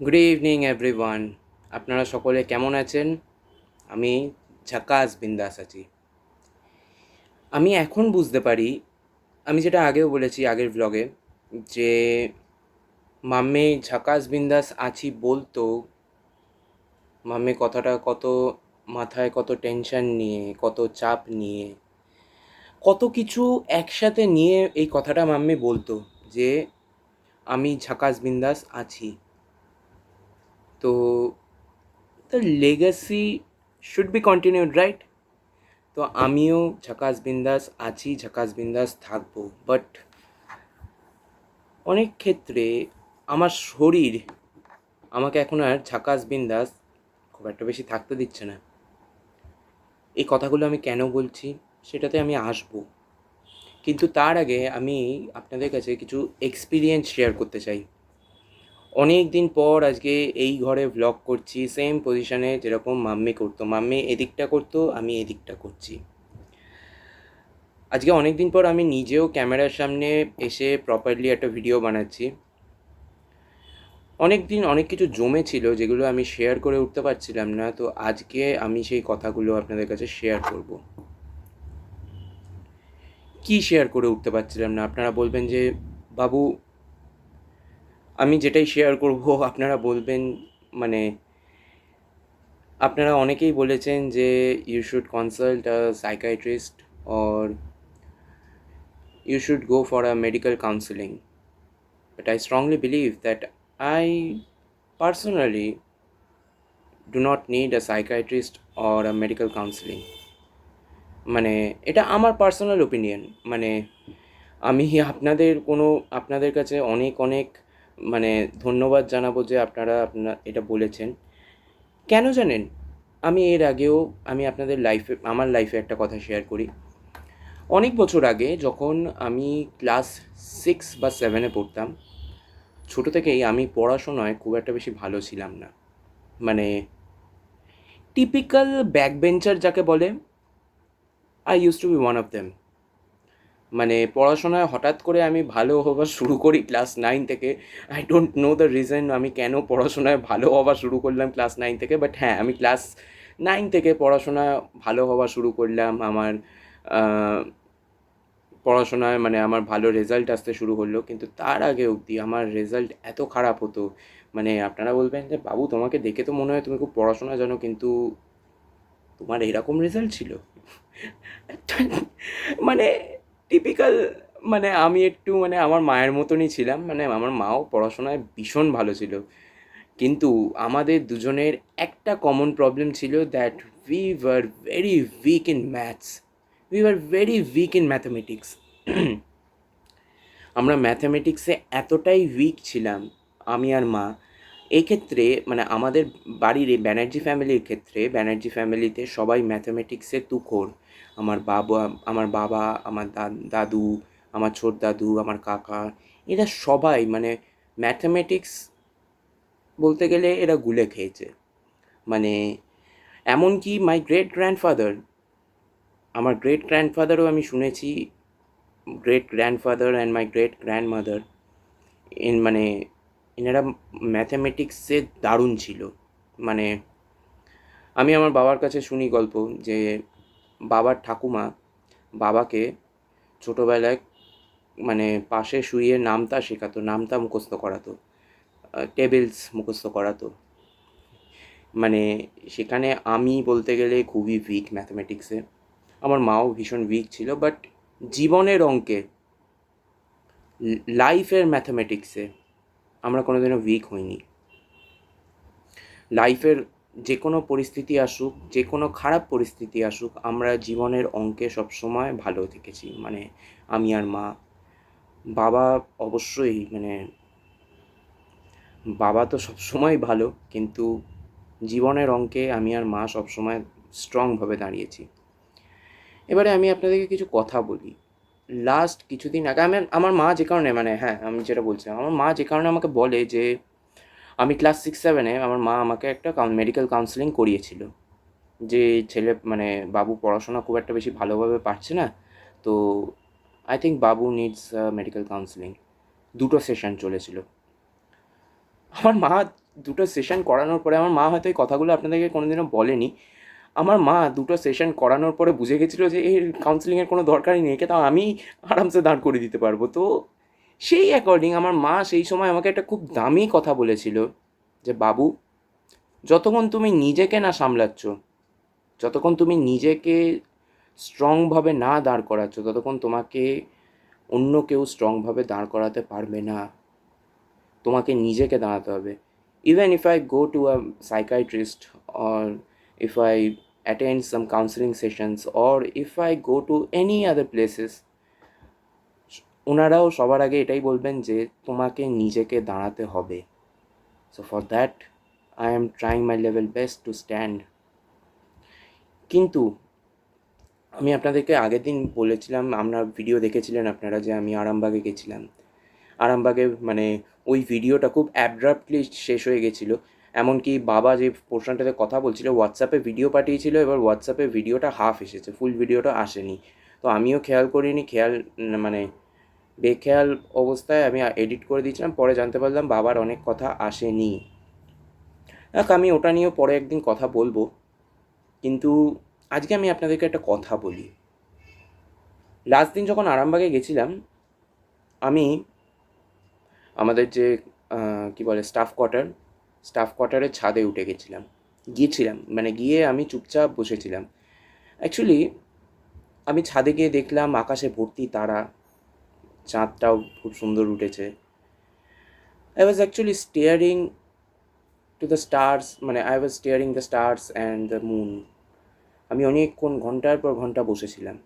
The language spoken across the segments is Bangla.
Good evening everyone. আপনারা সকলে কেমন আছেন? আমি ঝাকাস বিন্দাস আছি। আমি এখন বুঝতে পারি, আমি যেটা আগেও বলেছি আগের ভ্লগে, যে মাম্মি ঝাকাস বিন্দাস আছি বলতো, মাম্মি কথাটা কত মাথায় কত টেনশন নিয়ে, কত চাপ নিয়ে, কত কিছু একসাথে নিয়ে এই কথাটা মাম্মি বলতো যে আমি ঝাকাস বিন্দাস আছি। তো the legacy should be continued, right? তো আমিও ঝাকাস বিন্দাস আছি, ঝাকাস বিন্দাস থাকবো, বাট অনেক ক্ষেত্রে আমার শরীর আমাকে এখন আর ঝাকাস বিন্দাস খুব একটা বেশি থাকতে দিচ্ছে না। এই কথাগুলো আমি কেন বলছি সেটাতে আমি আসবো, কিন্তু তার আগে আমি আপনাদের কাছে কিছু এক্সপিরিয়েন্স শেয়ার করতে চাই। অনেক দিন পর আজকে এই ঘরে ভ্লগ করছি, সেম পজিশনে যেরকম মাম্মি করতো। মাম্মি এদিকটা করতো, আমি এদিকটা করছি। আজকে অনেক দিন পর আমি নিজেও ক্যামেরার সামনে এসে প্রপারলি একটা ভিডিও বানাচ্ছি। অনেক দিন অনেক কিছু জমেছিল যেগুলো আমি শেয়ার করে উঠতে পারছিলাম না, তো আজকে আমি সেই কথাগুলো আপনাদের কাছে শেয়ার করব। কি শেয়ার করে উঠতে পারছিলাম না? আপনারা বলবেন যে বাবু, আমি যেটাই শেয়ার করব আপনারা বলবেন, মানে আপনারা অনেকেই বলেছেন যে you should consult a psychiatrist or you should go for a medical counselling, but I strongly believe that I personally do not need a psychiatrist or a medical counseling. মানে এটা আমার পার্সোনাল ওপিনিয়ন। মানে আমি আপনাদের কাছে অনেক অনেক মানে ধন্যবাদ জানাবো যে আপনারা এটা বলেছেন। কেন জানেন? আমি এর আগেও আমি আপনাদের আমার লাইফে একটা কথা শেয়ার করি। অনেক বছর আগে যখন আমি ক্লাস 6 বা 7-এ পড়তাম, ছোটো থেকেই আমি পড়াশোনায় খুব একটা বেশি ভালো ছিলাম না। মানে টিপিক্যাল ব্যাক বেঞ্চার যাকে বলে, I used to be one of them. মানে পড়াশোনায় হঠাৎ করে আমি ভালো হওয়া শুরু করি ক্লাস 9 থেকে। I don't know the reason আমি কেন পড়াশোনায় ভালো হওয়া শুরু করলাম ক্লাস 9 থেকে, বাট হ্যাঁ, আমি ক্লাস 9 থেকে পড়াশোনা ভালো হওয়া শুরু করলাম। আমার পড়াশোনায় মানে আমার ভালো রেজাল্ট আসতে শুরু হলো, কিন্তু তার আগে অবধি আমার রেজাল্ট এত খারাপ হতো। মানে আপনারা বলবেন যে বাবু, তোমাকে দেখে তো মনে হয় তুমি খুব পড়াশোনা জানো, কিন্তু তোমার এরকম রেজাল্ট ছিল। মানে টিপিক্যাল, মানে আমি একটু মানে আমার মায়ের মতনই ছিলাম। মানে আমার মাও পড়াশোনায় ভীষণ ভালো ছিল, কিন্তু আমাদের দুজনের একটা কমন প্রবলেম ছিল, that we were very weak in maths, we were very weak in mathematics. আমরা ম্যাথামেটিক্সে এতটাই উইক ছিলাম, আমি আর মা। এই ক্ষেত্রে মানে আমাদের বাড়ির এই ব্যানার্জি ক্ষেত্রে, ব্যানার্জি ফ্যামিলিতে সবাই ম্যাথামেটিক্সে তুখোড়। আমার বাবা, আমার দাদু, আমার ছোট দাদু, আমার কাকা, এরা সবাই মানে ম্যাথামেটিক্স বলতে গেলে এরা গুলে খেয়েছে। মানে এমনকি মাই গ্রেট গ্র্যান্ডফাদার, আমার গ্রেট গ্র্যান্ডফাদারও আমি শুনেছি, great grandfather and my great grandmother, মানে এনারা ম্যাথামেটিক্সে দারুণ ছিল। মানে আমি আমার বাবার কাছে শুনি গল্প যে বাবার ঠাকুমা বাবাকে ছোটোবেলায় মানে পাশে শুইয়ে নামতা শেখাতো, নামতা মুখস্থ করাতো, টেবিলস মুখস্থ করাতো। মানে সেখানে আমি বলতে গেলে খুবই উইক ম্যাথামেটিক্সে, আমার মাও ভীষণ উইক ছিল, বাট জীবনের অঙ্কে, লাইফের ম্যাথামেটিক্সে আমরা কোনোদিনও উইক হইনি। লাইফের যে কোনো পরিস্থিতি আসুক, যে কোনো খারাপ পরিস্থিতি আসুক, আমরা জীবনের অঙ্কে সবসময় ভালো থেকেছি। মানে আমি আর মা। বাবা অবশ্যই মানে বাবা তো সবসময় ভালো, কিন্তু জীবনের অঙ্কে আমি আর মা সবসময় স্ট্রংভাবে দাঁড়িয়েছি। এবারে আমি আপনাদেরকে কিছু কথা বলি। লাস্ট কিছুদিন আগে আমার মা যে কারণে, মানে হ্যাঁ, আমি যেটা বলছিলাম, আমার মা যে কারণে আমাকে বলে যে আমি ক্লাস 6-7-এ আমার মা আমাকে একটা মেডিকেল কাউন্সেলিং করিয়েছিল, যে ছেলে মানে বাবু পড়াশোনা খুব একটা বেশি ভালোভাবে পারছে না, তো I think Babu needs medical counselling. 2টো session চলেছিল। আমার মা 2টো সেশন করানোর পরে, আমার মা হয়তো এই কথাগুলো আপনাদেরকে কোনোদিনও বলেনি, আমার মা 2টো সেশন করানোর পরে বুঝে গেছিলো যে এর কাউন্সেলিংয়ের কোনো দরকারই নেই, একে তো আমি আরামসে দাঁড় করে দিতে পারবো। তো সেই অ্যাকর্ডিং আমার মা সেই সময় আমাকে একটা খুব দামি কথা বলেছিল যে, বাবু, যতক্ষণ তুমি নিজেকে না সামলাচ্ছ, যতক্ষণ তুমি নিজেকে স্ট্রংভাবে না দাঁড় করাচ্ছ, ততক্ষণ তোমাকে অন্য কেউ স্ট্রংভাবে দাঁড় করাতে পারবে না। তোমাকে নিজেকে দাঁড়াতে হবে। Even if I go to a psychiatrist, or if I attend some counselling sessions, or if I go to any other places, ওনারাও সবার আগে এটাই বলবেন যে তোমাকে নিজেকে দাঁড়াতে হবে। So for that I am trying my level best to stand. কিন্তু আমি আপনাদেরকে আগের দিন বলেছিলাম, আপনার ভিডিও দেখেছিলেন আপনারা, যে আমি আরামবাগে গেছিলাম। আরামবাগে মানে ওই ভিডিওটা খুব অ্যাব্রাপ্টলি শেষ হয়ে গেছিলো। এমনকি বাবা যে পোর্শনটাতে কথা বলছিল, হোয়াটসঅ্যাপে ভিডিও পাঠিয়েছিল, এবার হোয়াটসঅ্যাপে ভিডিওটা হাফ এসেছে, ফুল ভিডিওটা আসেনি। তো আমিও খেয়াল করিনি, মানে বেখেয়াল অবস্থায় আমি এডিট করে দিয়েছিলাম। পরে জানতে পারলাম বাবার অনেক কথা আসেনি। আমি ওটা নিয়েও পরে একদিন কথা বলবো, কিন্তু আজকে আমি আপনাদেরকে একটা কথা বলি। লাস্ট দিন যখন আরামবাগে গেছিলাম, আমি আমাদের যে কী বলে স্টাফ কোয়ার্টারের ছাদে উঠে গিয়েছিলাম, মানে গিয়ে আমি চুপচাপ বসেছিলাম। অ্যাকচুয়ালি আমি ছাদে গিয়ে দেখলাম আকাশে ভর্তি তারা, চাঁদটাও খুব সুন্দর উঠেছে। I was actually staring to the stars, মানে I was staring the stars and the moon. আমি অনেকক্ষণ ঘন্টার পর ঘন্টা বসেছিলাম।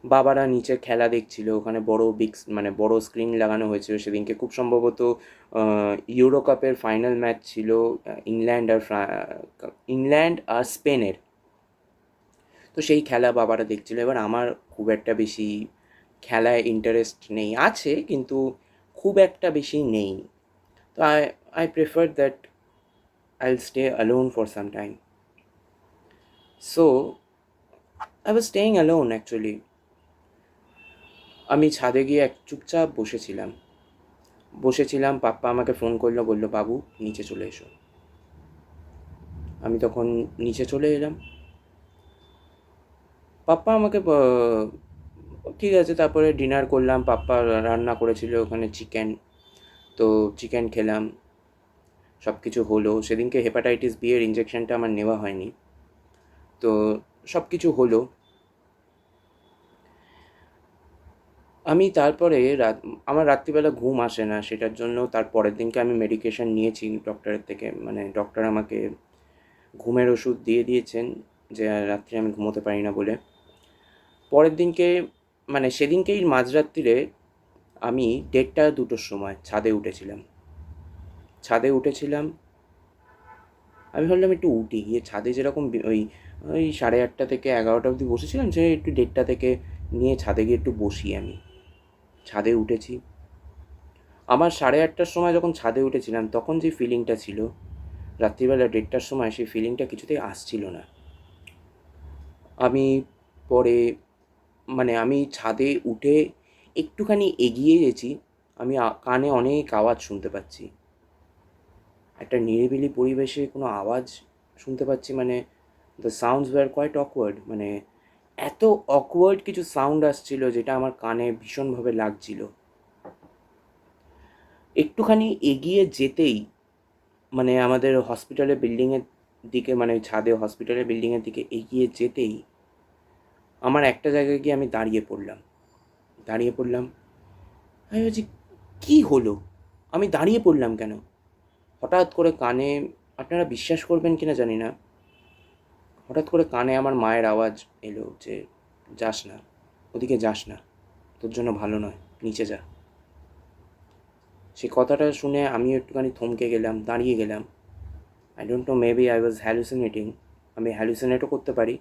বাবারা নিচে খেলা দেখছিল, ওখানে মানে বড় স্ক্রিন লাগানো হয়েছিল সেদিনকে, খুব সম্ভবত ইউরো কাপের ফাইনাল ম্যাচ ছিল, ইংল্যান্ড আর স্পেনের। তো সেই খেলা বাবারা দেখছিল। এবার আমার খুব একটা বেশি খেলায় ইন্টারেস্ট নেই, আছে কিন্তু খুব একটা বেশি নেই। তো আই প্রেফার দ্যাট আইল stay alone for some time. So I was staying alone actually. আমি ছাদে গিয়ে চুপচাপ বসেছিলাম। পাপ্পা আমাকে ফোন করলো, বললো, বাবু নিচে চলে এসো। আমি তখন নিচে চলে এলাম। পাপ্পা আমাকে ঠিক আছে, তারপরে ডিনার করলাম। পাপ্পা রান্না করেছিল ওখানে চিকেন, তো চিকেন খেলাম, সব কিছু হলো। সেদিনকে হেপাটাইটিস বি এর ইঞ্জেকশনটা আমার নেওয়া হয়নি, তো সব কিছু হলো। আমি তারপরে আমার রাত্রিবেলা ঘুম আসে না, সেটার জন্য তার পরের দিনকে আমি মেডিকেশন নিয়েছি ডক্টরের থেকে, মানে ডক্টর আমাকে ঘুমের ওষুধ দিয়ে দিয়েছেন যে রাত্রে আমি ঘুমোতে পারি না বলে। পরের দিনকে মানে সেদিনকেই মাঝরাত্রিরে আমি 1:30-2টোর সময় ছাদে উঠেছিলাম। আমি ভাবলাম একটু উঠি, গিয়ে ছাদে যেরকম ওই 8:30 থেকে 11টা অবধি বসেছিলাম, সে একটু 1:30 থেকে নিয়ে ছাদে গিয়ে একটু বসি। আমি ছাদে উঠেছি। আমার 8:30টার সময় যখন ছাদে উঠেছিলাম, তখন যে ফিলিংটা ছিল রাত্রিবেলা 1:30টার সময়, সেই ফিলিংটা কিছুতেই আসছিল না। আমি পরে মানে আমি ছাদে উঠে একটুখানি এগিয়ে গেছি, আমি কানে অনেক আওয়াজ শুনতে পাচ্ছি। একটা নিরিবিলি পরিবেশে কোনো আওয়াজ শুনতে পাচ্ছি, মানে the sounds were quite awkward, মানে এত অকওয়ার্ড কিছু সাউন্ড আসছিল যেটা আমার কানে ভীষণভাবে লাগছিল। একটুখানি এগিয়ে যেতেই, মানে আমাদের হসপিটালের বিল্ডিংয়ের দিকে, মানে ওই ছাদে হসপিটালের বিল্ডিংয়ের দিকে এগিয়ে যেতেই আমার একটা জায়গায় গিয়ে আমি দাঁড়িয়ে পড়লাম। আমি ভাবছি, কী হলো, আমি দাঁড়িয়ে পড়লাম কেন? হঠাৎ করে কানে, আপনারা বিশ্বাস করবেন কি না জানি না, হঠাৎ করে কানে আমার মায়ের আওয়াজ এলো যে, যাস না, ওদিকে যাস না, তোর জন্য ভালো নয়, নিচে যা। সেই কথাটা শুনে আমিও একটুখানি থমকে গেলাম, দাঁড়িয়ে গেলাম। I don't know, maybe I was hallucinating, আমি হ্যালুসিনেটও করতে পারি।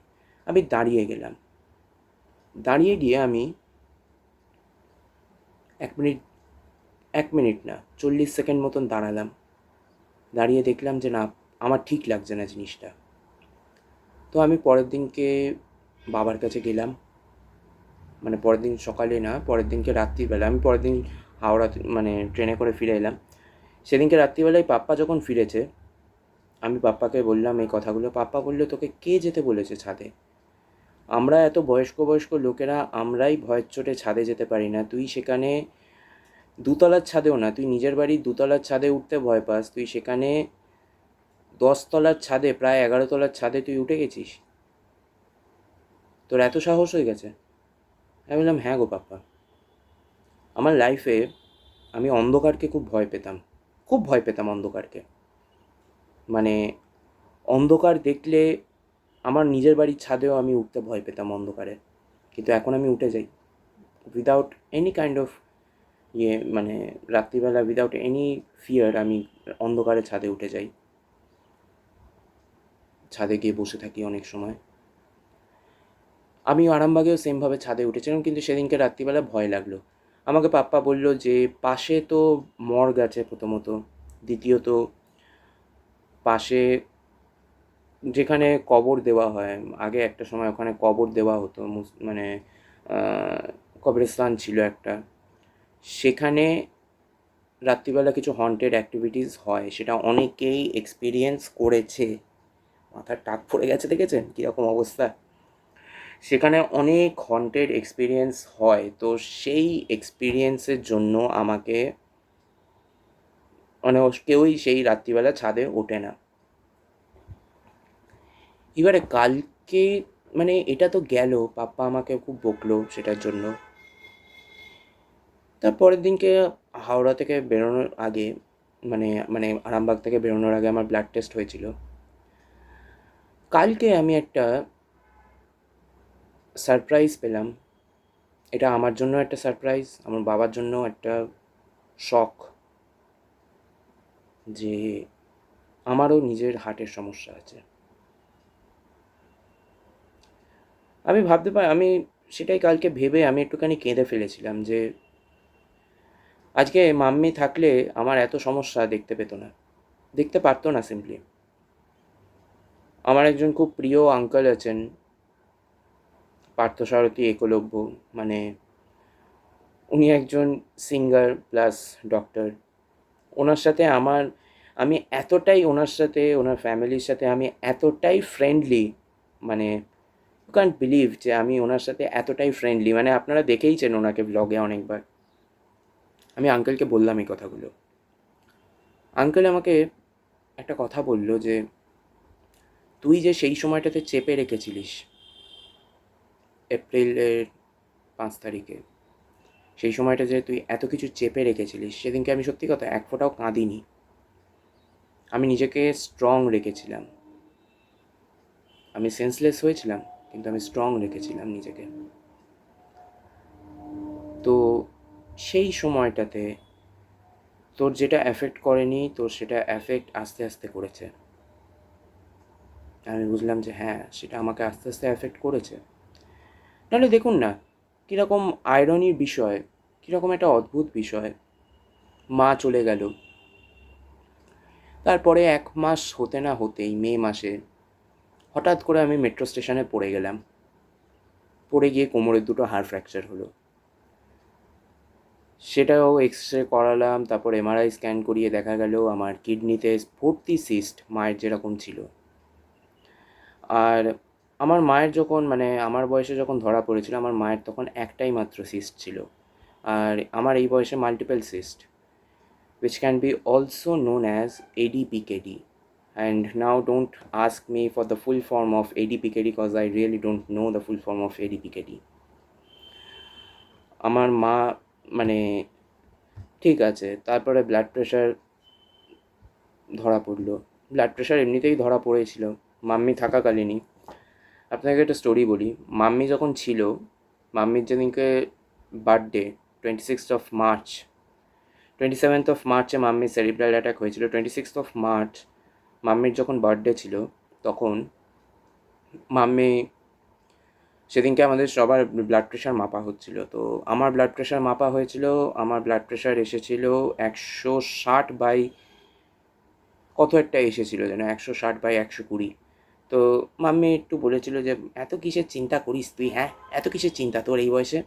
আমি দাঁড়িয়ে গেলাম। দাঁড়িয়ে গিয়ে আমি 1 মিনিট না, 40 সেকেন্ড মতন দাঁড়ালাম। দাঁড়িয়ে দেখলাম যে না, আমার ঠিক লাগছে না জিনিসটা। তো আমি পরের দিনকে বাবার কাছে গেলাম, মানে পরের দিন সকালে না, পরের দিনকে রাত্রিবেলা। আমি পরের দিন হাওড়া মানে ট্রেনে করে ফিরে এলাম। সেদিনকে রাত্রিবেলায় পাপ্পা যখন ফিরেছে, আমি পাপ্পাকে বললাম এই কথাগুলো। পাপ্পা বললো, তোকে কে যেতে বলেছে ছাদে? আমরা এত বয়স্ক বয়স্ক লোকেরা আমরাই ভয়ের চোটে ছাদে যেতে পারি না, তুই সেখানে দুতলার ছাদেও না, তুই নিজের বাড়ির দুতলার ছাদে উঠতে ভয় পাস, তুই সেখানে 10 তলার ছাদে, প্রায় 11 তলার ছাদে তুই উঠে গেছিস? তোর এত সাহস হয়ে গেছে? আমি বললাম, হ্যাঁ গো পাপ্পা, আমার লাইফে আমি অন্ধকারকে খুব ভয় পেতাম, খুব ভয় পেতাম অন্ধকারকে। মানে অন্ধকার দেখলে আমার নিজের বাড়ির ছাদেও আমি উঠতে ভয় পেতাম অন্ধকারে, কিন্তু এখন আমি উঠে যাই উইদাউট এনি কাইন্ড অফ মানে রাত্রিবেলা উইদাউট এনি ফিয়ার আমি অন্ধকারে ছাদে উঠে যাই, ছাদে গিয়ে বসে থাকি অনেক সময়। আমি আরামবাগেও সেমভাবে ছাদে উঠেছিলাম, কিন্তু সেদিনকে রাত্রিবেলা ভয় লাগলো। আমাকে পাপ্পা বলল যে পাশে তো মর্গ আছে প্রথমত, দ্বিতীয়ত পাশে যেখানে কবর দেওয়া হয়, আগে একটা সময় ওখানে কবর দেওয়া হতো, মানে কবরস্থান ছিল একটা, সেখানে রাত্রিবেলা কিছু হন্টেড অ্যাক্টিভিটিস হয়, সেটা অনেকেই এক্সপিরিয়েন্স করেছে। মাথার টাক পড়ে গেছে, দেখেছেন কীরকম অবস্থা? সেখানে অনেক হন্টেড এক্সপিরিয়েন্স হয়, তো সেই এক্সপিরিয়েন্সের জন্য আমাকে মানে কেউই সেই রাত্রিবেলা ছাদে ওঠে না। এবারে কালকে মানে এটা তো গেল, পাপ্পা আমাকে খুব বকলো সেটার জন্য। তারপরের দিনকে হাওড়া থেকে বেরোনোর আগে, মানে মানে আরামবাগ থেকে বেরোনোর আগে আমার ব্লাড টেস্ট হয়েছিল। কালকে আমি একটা সারপ্রাইজ পেলাম। এটা আমার জন্য একটা সারপ্রাইজ, আমার বাবার জন্য একটা শখ, যে আমারও নিজের হার্টের সমস্যা আছে। আমি সেটাই কালকে ভেবে আমি একটুখানি কেঁদে ফেলেছিলাম যে আজকে মাম্মি থাকলে আমার এত সমস্যা দেখতে পেতো না, দেখতে পারতো না সিম্পলি। আমার একজন খুব প্রিয় আঙ্কেল আছেন, পার্থসারথী একলব্য, মানে উনি একজন সিঙ্গার প্লাস ডক্টর। ওনার সাথে আমি এতটাই ওনার সাথে, ওনার ফ্যামিলির সাথে আমি এতটাই ফ্রেন্ডলি, মানে ইউ ক্যান্ট বিলিভ যে আমি ওনার সাথে এতটাই ফ্রেন্ডলি, মানে আপনারা দেখেইছেন ওনাকে ব্লগে অনেকবার। আমি আঙ্কেলকে বললাম এই কথাগুলো। আঙ্কেল আমাকে একটা কথা বলল যে তুই যে সেই সময়টাতে চেপে রেখেছিলিস, এপ্রিলের 5 তারিখে, সেই সময়টা যে তুই এত কিছু চেপে রেখেছিলিস, সেদিনকে আমি সত্যি কথা এক ফোঁটাও কাঁদিনি। আমি নিজেকে স্ট্রং রেখেছিলাম। আমি সেন্সলেস হয়েছিলাম, কিন্তু আমি স্ট্রং রেখেছিলাম নিজেকে। তো সেই সময়টাতে তোর যেটা অ্যাফেক্ট করেনি, তোর সেটা অ্যাফেক্ট আস্তে আস্তে করেছে। আমি বুঝলাম যে হ্যাঁ, সেটা আমাকে আস্তে আস্তে অ্যাফেক্ট করেছে। নাহলে দেখুন না, কীরকম আয়রনির বিষয়, কীরকম একটা অদ্ভুত বিষয়। মা চলে গেল, তারপরে 1 মাস হতে না হতেই মে মাসে হঠাৎ করে আমি মেট্রো স্টেশনে পড়ে গেলাম। পড়ে গিয়ে কোমরের দুটো হাড় ফ্র্যাকচার হলো। সেটাও এক্স-রে করালাম, তারপর এমআরআই স্ক্যান করিয়ে দেখা গেল আমার কিডনিতে ভর্তি সিস্ট, মায়ের যেরকম ছিল। আর আমার মায়ের যখন, মানে আমার বয়সে যখন ধরা পড়েছিল, আমার মায়ের তখন একটাই মাত্র সিস্ট ছিল। আর আমার এই বয়সে multiple cyst, which can be also known as ADPKD. And now don't ask me for the full form of ADPKD because I really don't know the full form of ADPKD. আমার মা মানে ঠিক আছে, তারপরে ব্লাড প্রেশার ধরা পড়লো। ব্লাড প্রেশার এমনিতেই ধরা পড়েছিল মাম্মি থাকাকালীনই। আপনাকে একটা স্টোরি বলি। মাম্মি যখন ছিল, মাম্মির যেদিনকে বার্থডে, 26 মার্চ, 27 মার্চে মাম্মির সেরিব্রাল অ্যাটাক হয়েছিল। 26 মার্চ মাম্মির যখন বার্থডে ছিল, তখন মাম্মি সেদিনকে আমাদের সবার ব্লাড প্রেশার মাপা হচ্ছিল। তো আমার ব্লাড প্রেশার মাপা হয়েছিল, আমার ব্লাড প্রেশার এসেছিল 160/, কত একটা এসেছিল যেন 160/120। তো মাম্মি একটু বলেছিল যে এত কিসের চিন্তা করিস তুই, হ্যাঁ এত কিসের চিন্তা তোর এই বয়সে।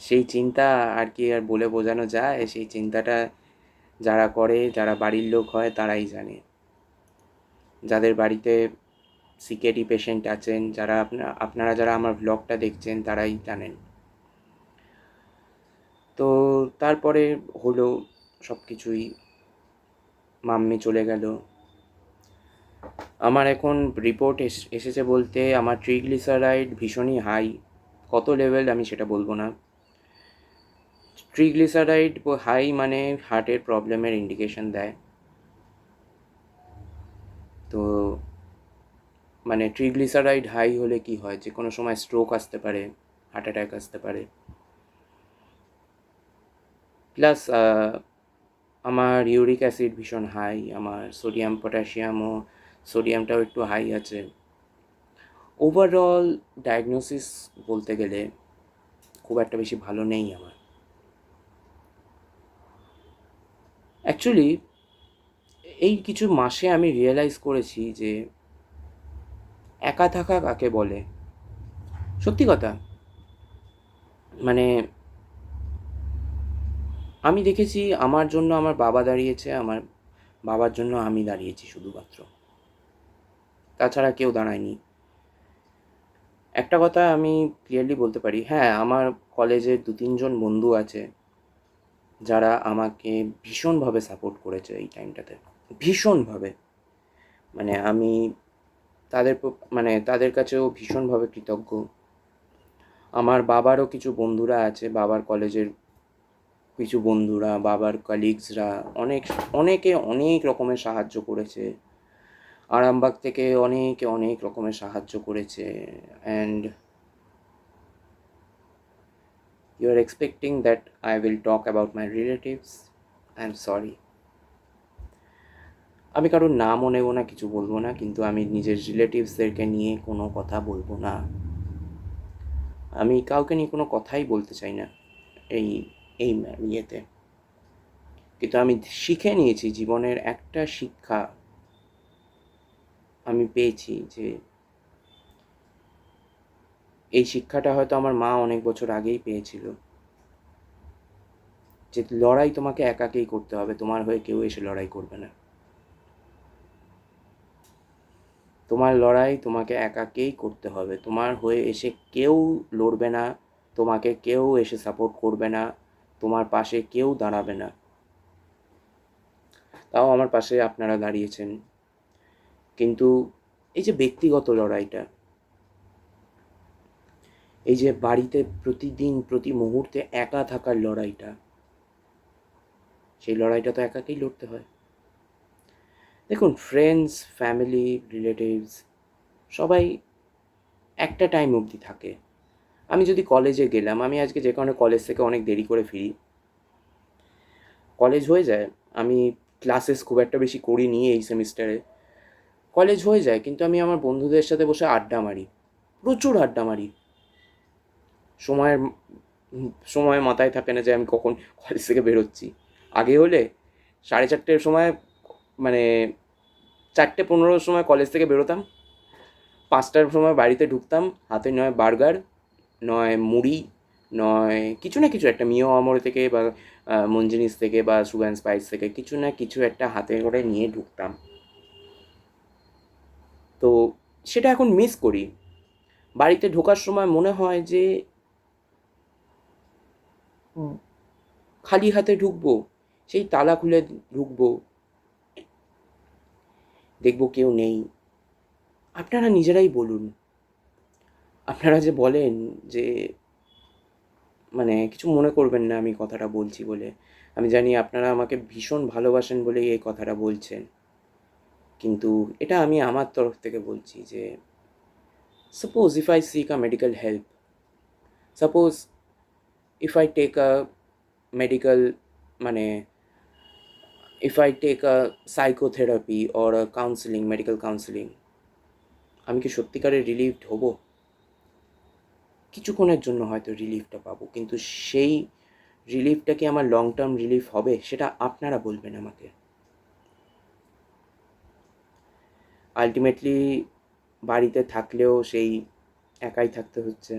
সেই চিন্তা আর কি আর বলে বোঝানো যায়? সেই চিন্তাটা যারা করে, যারা বাড়ির লোক হয় তারাই জানে। যাদের বাড়িতে সিকেডি পেশেন্ট আছেন, যারা আপনারা যারা আমার ব্লগটা দেখছেন তারাই জানেন। তো তারপরে হলো সব কিছুই, মাম্মি চলে গেল। আমার এখন রিপোর্ট এসেছে বলতে আমার ট্রিগ্লিসারাইড ভীষণই হাই। কত লেভেল আমি সেটা বলবো না। ট্রিগ্লিসারাইড হাই মানে হার্টের প্রবলেমের ইন্ডিকেশন দেয়। তো মানে ট্রিগ্লিসারাইড হাই হলে কি হয়, যে কোনো সময় স্ট্রোক আসতে পারে, হার্ট অ্যাটাক আসতে পারে। প্লাস আমার ইউরিক অ্যাসিড ভীষণ হাই, আমার সোডিয়াম পটাশিয়ামও, সোডিয়ামটাও একটু হাই আছে। ওভারঅল ডায়াগনোসিস বলতে গেলে খুব একটা বেশি ভালো নেই আমার। অ্যাকচুয়ালি এই কিছু মাসে আমি রিয়েলাইজ করেছি যে একা থাকা কাকে বলে। সত্যি কথা, মানে আমি দেখেছি আমার জন্য আমার বাবা দাঁড়িয়েছে, আমার বাবার জন্য আমি দাঁড়িয়েছি শুধুমাত্র, তাছাড়া কেউ দাঁড়ায়নি। একটা কথা আমি ক্লিয়ারলি বলতে পারি, হ্যাঁ আমার কলেজের 2-3 জন বন্ধু আছে যারা আমাকে ভীষণভাবে সাপোর্ট করেছে এই টাইমটাতে, ভীষণভাবে। মানে আমি মানে তাদের কাছেও ভীষণভাবে কৃতজ্ঞ। আমার বাবারও কিছু বন্ধুরা আছে, বাবার কলেজের কিছু বন্ধুরা, বাবার কলিগসরা অনেকে অনেক রকমের সাহায্য করেছে। আরামবাগ থেকে অনেকে অনেক রকমের সাহায্য করেছে। And you are expecting that I will talk about my relatives. I am sorry, আমি কারোর নামও নেব না, কিছু বলবো না, কিন্তু আমি নিজের রিলেটিভসদেরকে নিয়ে কোনো কথা বলবো না। আমি কাউকে নিয়ে কোনো কথাই বলতে চাই না এই এই ইয়েতে। কিন্তু আমি শিখে নিয়েছি, জীবনের একটা শিক্ষা আমি পেয়েছি, যে এই শিক্ষাটা হয়তো আমার মা অনেক বছর আগেই পেয়েছিল, যে লড়াই তোমাকে একাকেই করতে হবে, তোমার হয়ে কেউ এসে লড়াই করবে না। তোমার লড়াই তোমাকে একাকেই করতে হবে, তোমার হয়ে এসে কেউ লড়বে না, তোমাকে কেউ এসে সাপোর্ট করবে না, তোমার পাশে কেউ দাঁড়াবে না। তাও আমার পাশে আপনারা দাঁড়িয়েছেন। কিন্তু এই যে ব্যক্তিগত লড়াইটা, এই যে বাড়িতে প্রতিদিন প্রতি মুহূর্তে একা থাকার লড়াইটা, সেই লড়াইটা তো একাকেই লড়তে হয়। দেখুন, ফ্রেন্ডস, ফ্যামিলি, রিলেটিভস সবাই একটা টাইম অবধি থাকে। আমি যদি কলেজে গেলাম, আমি আজকে যে কারণে কলেজ থেকে অনেক দেরি করে ফিরি, কলেজ হয়ে যায়, আমি ক্লাসেস খুব একটা বেশি করিনি এই সেমিস্টারে, কলেজ হয়ে যায়, কিন্তু আমি আমার বন্ধুদের সাথে বসে আড্ডা মারি, প্রচুর আড্ডা মারি। সময়ের সময় মাথায় থাকে না যে আমি কখন কলেজ থেকে বেরোচ্ছি। আগে হলে 4:30-র সময়, মানে 4:15-র সময় কলেজ থেকে বেরোতাম, 5টার সময় বাড়িতে ঢুকতাম, হাতে নয় বার্গার, নয় মুড়ি, নয় কিছু না কিছু একটা মিও আমর থেকে বা মঞ্জিনিস থেকে বা সুগার অ্যান্ড স্পাইস থেকে কিছু না কিছু একটা হাতে করে নিয়ে ঢুকতাম। তো সেটা এখন মিস করি। বাড়িতে ঢোকার সময় মনে হয় যে খালি হাতে ঢুকবো, সেই তালা খুলে ঢুকবো, দেখবো কেউ নেই। আপনারা নিজেরাই বলুন, আপনারা যে বলেন যে, মানে কিছু মনে করবেন না আমি কথাটা বলছি বলে, আমি জানি আপনারা আমাকে ভীষণ ভালোবাসেন বলেই এই কথাটা বলছেন, কিন্তু এটা আমি আমার তরফ থেকে বলছি যে suppose if I seek a medical help, suppose if I take a medical, মানে if I take a psychotherapy or a counselling, medical counselling, আমি কি সত্যিকারের রিলিভড হব? কিছুক্ষণের জন্য হয়তো রিলিফটা পাবো, কিন্তু সেই রিলিফটা কি আমার লং টার্ম রিলিফ হবে, সেটা আপনারা বলবেন আমাকে। আলটিমেটলি বাড়িতে থাকলেও সেই একাই থাকতে হচ্ছে।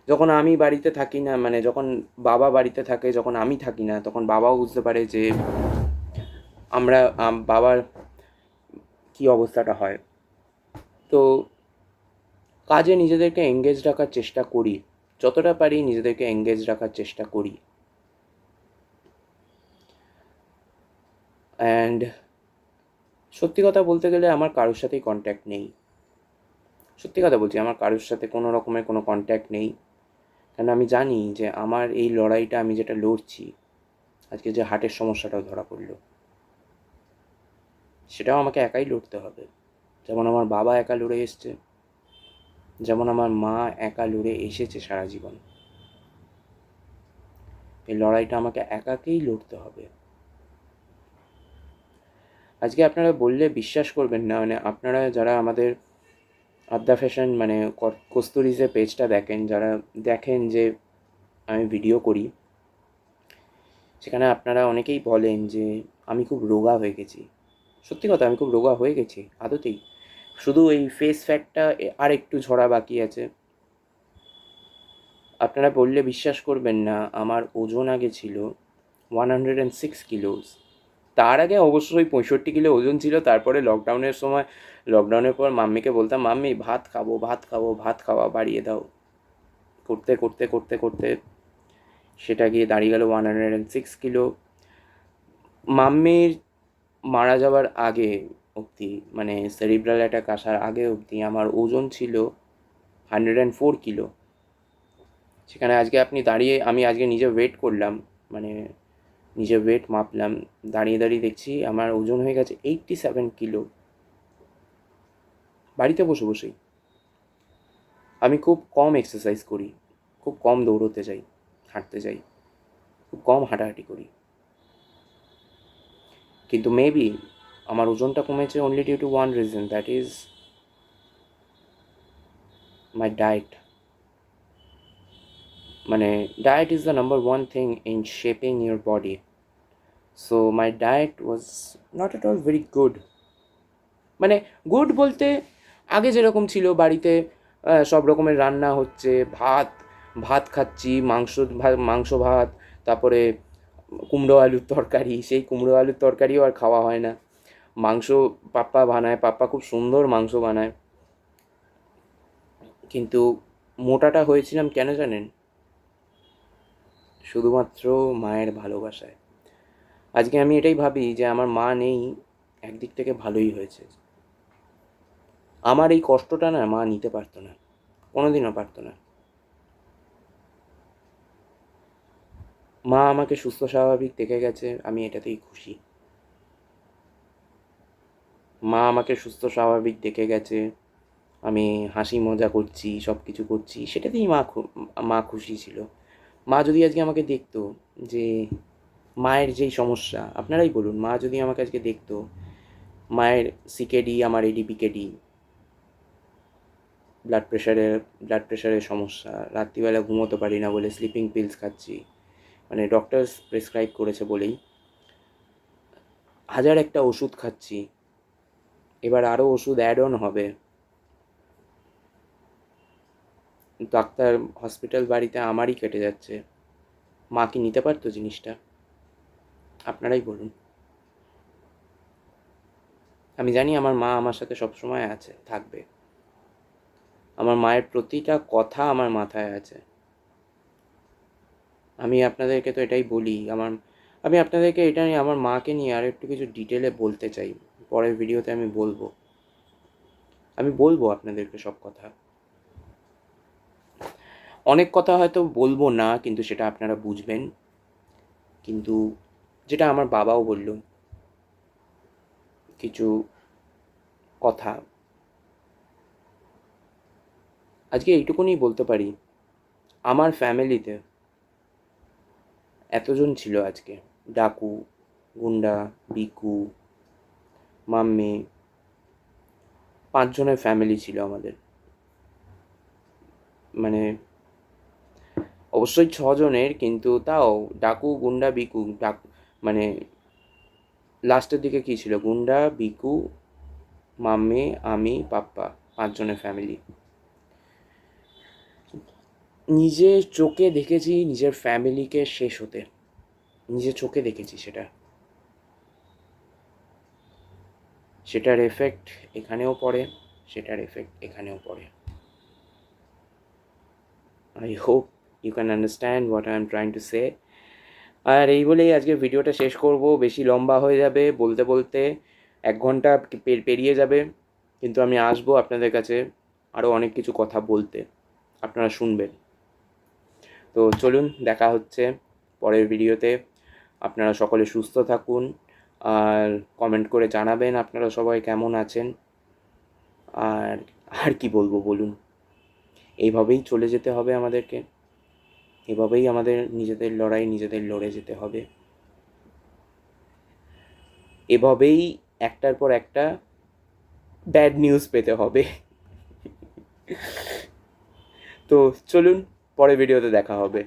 যখন আমি বাড়িতে থাকি না, মানে যখন বাবা বাড়িতে থাকে, যখন আমি থাকি না, তখন বাবাও বুঝতে পারে যে আমরা বাবার কী অবস্থাটা হয়। তো কাজে নিজেদেরকে এঙ্গেজ রাখার চেষ্টা করি, যতটা পারি নিজেদেরকে এঙ্গেজ রাখার চেষ্টা করি। অ্যান্ড সত্যি কথা বলতে গেলে আমার কারোর সাথেই কন্ট্যাক্ট নেই। সত্যি কথা বলছি, আমার কারোর সাথে কোনো রকমের কোনো কন্ট্যাক্ট নেই। কারণ আমি জানি যে আমার এই লড়াইটা আমি যেটা লড়ছি, আজকে যে হার্টের সমস্যাটাও ধরা পড়লো, সেটাও আমাকে একাই লড়তে হবে। যেমন আমার বাবা একা লড়ে এসছে, যেমন আমার মা একা লড়ে এসেছে সারা জীবন। এই লড়াইটা আমাকে একাকেই লড়তে হবে। আজকে আপনারা বললে বিশ্বাস করবেন না, মানে আপনারা যারা আমাদের আদ্যা ফ্যাশন মানে কস্তুরিজের পেজটা দেখেন, যারা দেখেন যে আমি ভিডিও করি, সেখানে আপনারা অনেকেই বলেন যে আমি খুব রোগা হয়ে গেছি। সত্যি কথা, আমি খুব রোগা হয়ে গেছি আদতেই। শুধু এই ফেস ফ্যাটটা আর একটু ঝরা বাকি আছে। আপনারা বললে বিশ্বাস করবেন না, আমার ওজন আগে ছিল 106 কিলোস। তার আগে অবশ্যই 65 কিলো ওজন ছিল। তারপরে লকডাউনের সময়, লকডাউনের পর মাম্মিকে বলতাম, মাম্মি ভাত খাবো, ভাত খাবো, ভাত খাওয়া বাড়িয়ে দাও। করতে করতে করতে করতে সেটা গিয়ে দাঁড়িয়ে গেল 106 কিলো। মাম্মির মারা যাওয়ার আগে অবধি, মানে সেরিব্রাল অ্যাটাক আসার আগে অবধি আমার ওজন ছিল 104 কিলো। সেখানে আজকে আপনি দাঁড়িয়ে, আমি আজকে নিজে ওয়েট করলাম, মানে নিজের ওয়েট মাপলাম, দাঁড়িয়ে দাঁড়িয়ে দেখছি আমার ওজন হয়ে গেছে 87 কিলো। বাড়িতে বসে বসেই। আমি খুব কম এক্সারসাইজ করি, খুব কম দৌড়তে যাই, হাঁটতে যাই, খুব কম হাঁটাহাঁটি করি। কিন্তু মেবি আমার ওজনটা কমেছে only due to one reason, that is my diet. মানে diet is the number one thing in shaping your body. So my diet was not at all very good. মানে গুড বলতে, আগে যেরকম ছিল বাড়িতে সব রকমের রান্না হচ্ছে, ভাত ভাত খাচ্ছি, মাংস ভাত, তারপরে কুমড়ো আলুর তরকারি, সেই কুমড়ো আলুর তরকারিও আর খাওয়া হয় না। মাংস পাপ্পা বানায়, পাপ্পা খুব সুন্দর মাংস বানায়। কিন্তু মোটাটা হয়েছিলাম কেন জানেন? শুধুমাত্র মায়ের ভালোবাসায়। আজকে আমি এটাই ভাবি যে আমার মা নেই, একদিক থেকে ভালোই হয়েছে। আমার এই কষ্টটা না মা নিতে পারতো না, কোনোদিনও পারতো না। মা আমাকে সুস্থ স্বাভাবিক দেখে গেছে, আমি এটাতেই খুশি। মা আমাকে সুস্থ স্বাভাবিক দেখে গেছে, আমি হাসি মজা করছি, সব কিছু করছি, সেটাতেই মা খুশি ছিল। মা যদি আজকে আমাকে দেখতো যে মায়ের যেই সমস্যা, আপনারাই বলুন, মা যদি আমাকে আজকে দেখতো মায়ের সিকেডি, আমার এডিপিকেডি, ব্লাড প্রেশারের সমস্যা, রাত্রিবেলা ঘুমোতে পারি না বলে স্লিপিং পিলস খাচ্ছি, মানে ডক্টরস প্রেসক্রাইব করেছে বলেই হাজার একটা ওষুধ খাচ্ছি, এবার আরও ওষুধ অ্যাড অন হবে, ডাক্তার হসপিটাল বাড়িতে আমারই কেটে যাচ্ছে। মা কি নিতে পারতো জিনিসটা? আপনারাই বলুন। আমি জানি আমার মা আমার সাথে সবসময় আছে, থাকবে। আমার মায়ের প্রতিটা কথা আমার মাথায় আছে। আমি আপনাদেরকে তো এটাই বলি, আমি আপনাদেরকে এটা নিয়ে, আমার মাকে নিয়ে আর একটু কিছু ডিটেলে বলতে চাই। পরের ভিডিওতে আমি বলবো আপনাদেরকে সব কথা। অনেক কথা হয়তো বলবো না, কিন্তু সেটা আপনারা বুঝবেন। কিন্তু যেটা আমার বাবাও বলল, কিছু কথা আজকে এইটুকুনি বলতে পারি। আমার ফ্যামিলিতে এতজন ছিল আজকে, ডাকু, গুন্ডা, বিকু, মাম্মি, 5 জনের ফ্যামিলি ছিল আমাদের। মানে অবশ্যই 6 জনের, কিন্তু তাও ডাকু, গুন্ডা, বিকু, মানে লাস্টের দিকে কী ছিল, গুন্ডা, বিকু, মাম্মি, আমি, পাপ্পা, 5 জনের ফ্যামিলি। নিজের চোখে দেখেছি নিজের ফ্যামিলিকে শেষ হতে, নিজের চোখে দেখেছি সেটার এফেক্ট এখানেও পড়ে, সেটার এফেক্ট এখানেও পড়ে। I hope you can understand what I am trying to say. আর এই বলেই আজকে ভিডিওটা শেষ করব, বেশি লম্বা হয়ে যাবে, বলতে বলতে 1 ঘন্টা পেরিয়ে যাবে, কিন্তু আমি আসবো আপনাদের কাছে আরও অনেক কিছু কথা বলতে, আপনারা শুনবেন। তো চলুন, দেখা হচ্ছে পরের ভিডিওতে। আপনারা সকলে সুস্থ থাকুন, আর কমেন্ট করে জানাবেন আপনারা সবাই কেমন আছেন। আর আর কি বলবো বলুন, এইভাবেই চলে যেতে হবে আমাদেরকে, এভাবেই আমাদের নিজেদের লড়াই নিজেদের লড়ে যেতে হবে, এভাবেই একটার পর একটা ব্যাড নিউজ পেতে হবে। তো চলুন, পরের ভিডিওতে দেখা হবে।